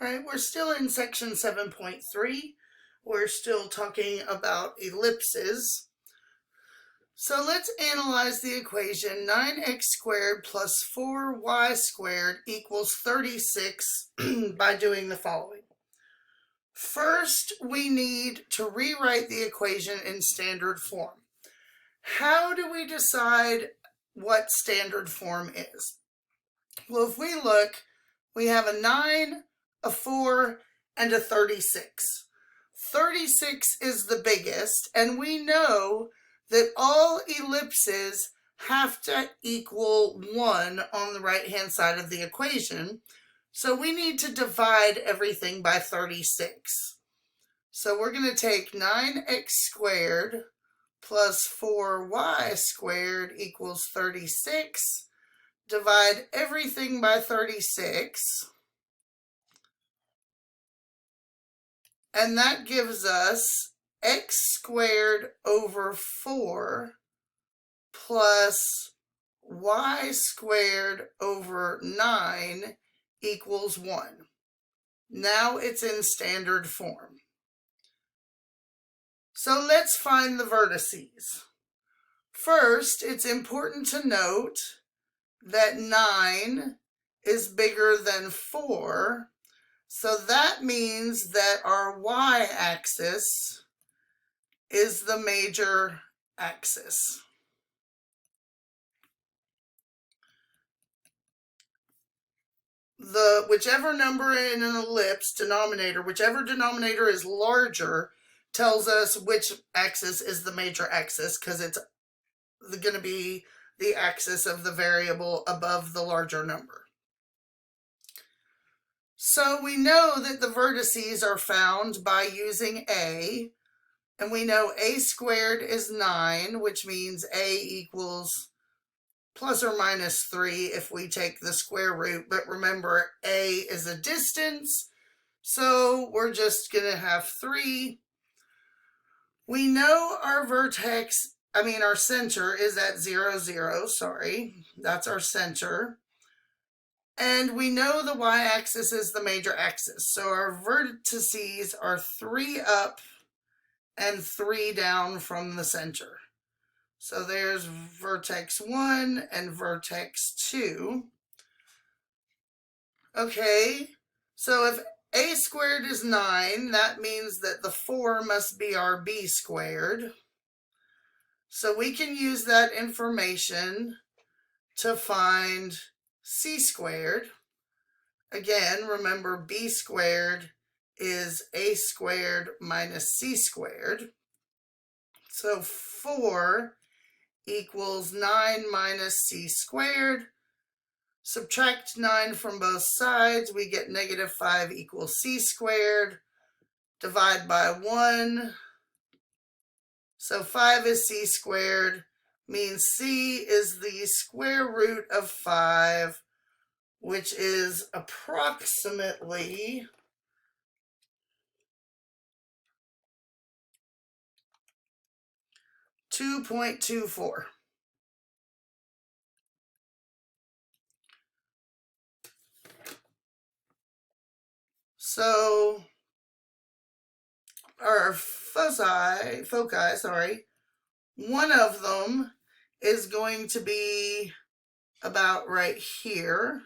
All right, we're still in section 7.3. We're still talking about ellipses. So let's analyze the equation 9x squared plus 4y squared equals 36 by doing the following. First, we need to rewrite the equation in standard form. How do we decide what standard form is? Well, if we look, we have a 9, a 4, and a 36. 36 is the biggest, and we know that all ellipses have to equal 1 on the right-hand side of the equation. So we need to divide everything by 36. So we're going to take 9x squared plus 4y squared equals 36. Divide everything by 36. And that gives us x squared over 4 plus y squared over 9 equals 1. Now it's in standard form. So let's find the vertices. First, it's important to note that 9 is bigger than 4. So that means that our y-axis is the major axis. Whichever number in an ellipse denominator, whichever denominator is larger, tells us which axis is the major axis, because it's going to be the axis of the variable above the larger number. So we know that the vertices are found by using a, and we know a squared is 9, which means a equals plus or minus 3 if we take the square root. But remember, a is a distance, so we're just going to have 3. We know our our center is at 0, 0, sorry. That's our center. And we know the y-axis is the major axis. So our vertices are 3 up and 3 down from the center. So there's vertex 1 and vertex 2. Okay, so if a squared is 9, that means that the 4 must be our b squared. So we can use that information to find c squared. Again, remember b squared is a squared minus c squared. So 4 equals 9 minus c squared. Subtract 9 from both sides, we get negative 5 equals c squared. Divide by 1. So 5 is c squared, means c is the square root of 5, which is approximately 2.24. So our foci, one of them is going to be about right here.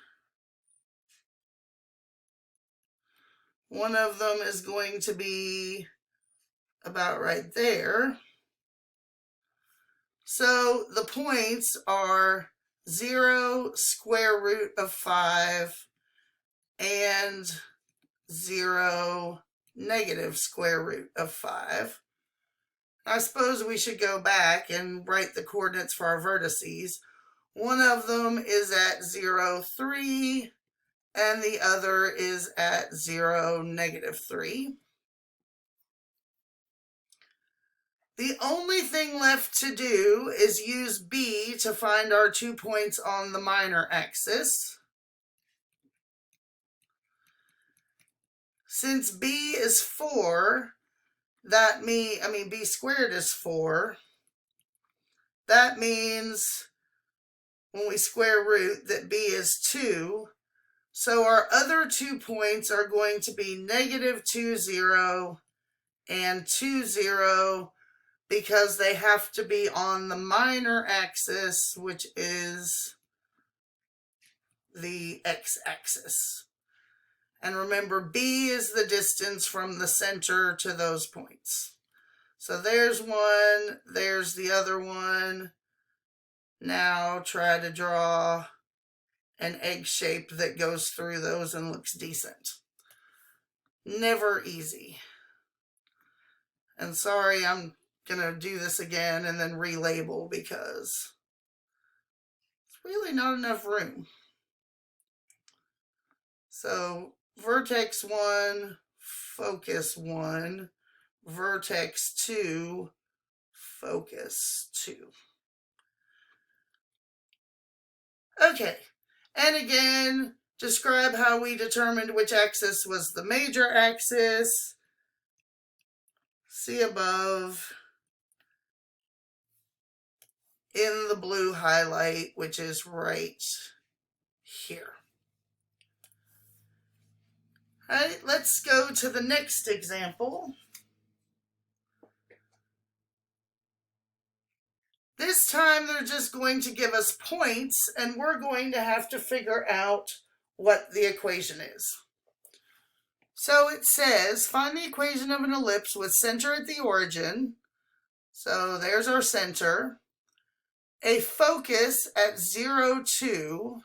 One of them is going to be about right there. So the points are 0, square root of 5, and 0, negative square root of 5. I suppose we should go back and write the coordinates for our vertices. One of them is at 0, 3, and the other is at 0, negative 3. The only thing left to do is use B to find our 2 points on the minor axis. Since B is 4, B squared is 4. That means when we square root that B is 2. So our other 2 points are going to be negative 2, 0 and 2, 0 because they have to be on the minor axis, which is the x-axis. And remember, B is the distance from the center to those points. So there's one, there's the other one. Now try to draw an egg shape that goes through those and looks decent. Never easy. And sorry, I'm going to do this again and then relabel because it's really not enough room. So vertex 1, focus 1, vertex 2, focus 2. Okay, and again, describe how we determined which axis was the major axis. See above in the blue highlight, which is right here. All right, let's go to the next example. This time they're just going to give us points, and we're going to have to figure out what the equation is. So it says, find the equation of an ellipse with center at the origin. So there's our center. A focus at 0, 2.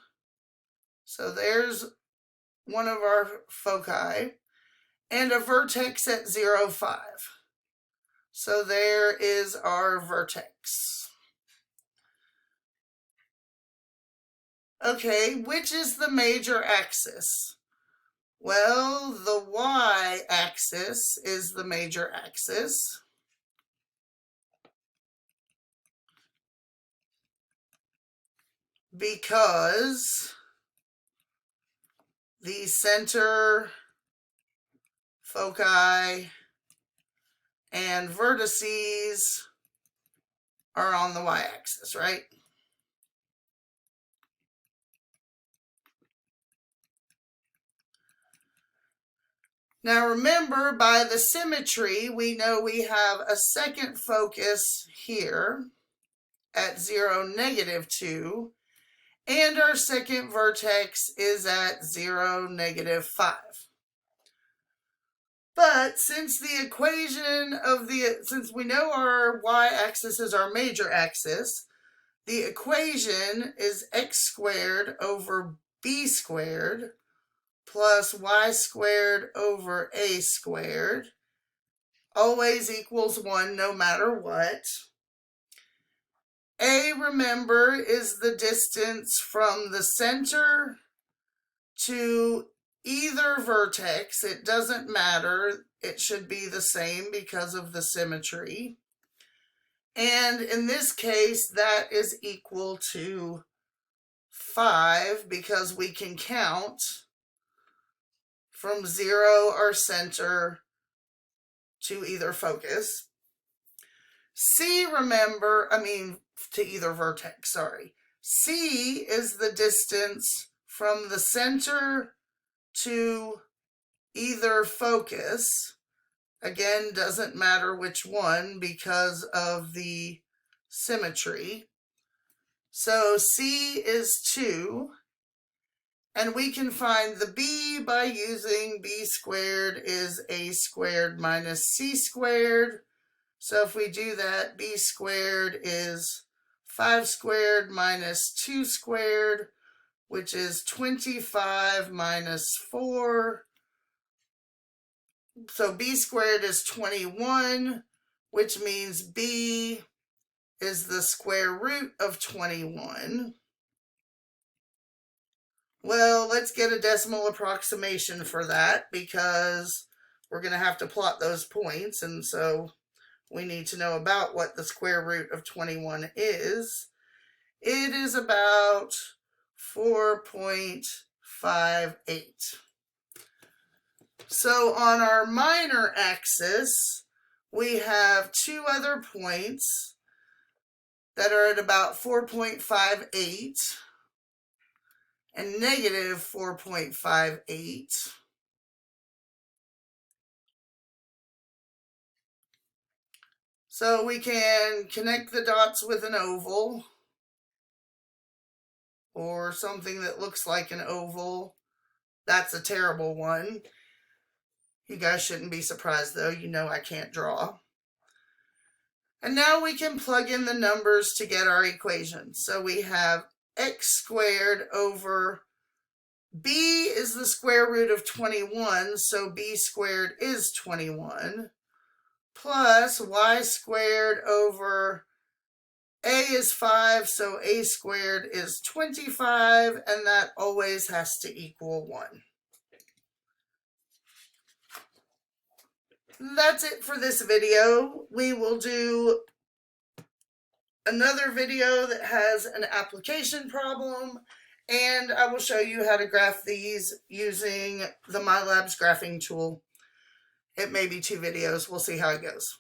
So there's one of our foci. And a vertex at 0, 5. So there is our vertex. Okay, which is the major axis? Well, the y-axis is the major axis. Because the center, foci, and vertices are on the y-axis, right? Now remember, by the symmetry, we know we have a second focus here at 0, negative 2, and our second vertex is at 0, negative 5. But since the equation of since we know our y-axis is our major axis, the equation is x squared over b squared plus y squared over a squared, always equals 1 no matter what. A, remember, is the distance from the center to either vertex. It doesn't matter. It should be the same because of the symmetry. And in this case, that is equal to 5 because we can count from 0, our center, to either focus. C, remember, to either vertex, sorry. C is the distance from the center to either focus. Again, doesn't matter which one because of the symmetry. So C is 2. And we can find the b by using b squared is a squared minus c squared. So if we do that, b squared is 5 squared minus 2 squared, which is 25 minus 4. So b squared is 21, which means b is the square root of 21. Well, let's get a decimal approximation for that because we're going to have to plot those points, and so we need to know about what the square root of 21 is. It is about 4.58. So on our minor axis, we have 2 other points that are at about 4.58. and negative 4.58. So we can connect the dots with an oval or something that looks like an oval. That's a terrible one. You guys shouldn't be surprised though, you know I can't draw. And now we can plug in the numbers to get our equation. So we have x squared over b is the square root of 21, so b squared is 21, plus y squared over a is 5, so a squared is 25, and that always has to equal 1. That's it for this video. We will do another video that has an application problem, and I will show you how to graph these using the MyLabs graphing tool. It may be 2 videos. We'll see how it goes.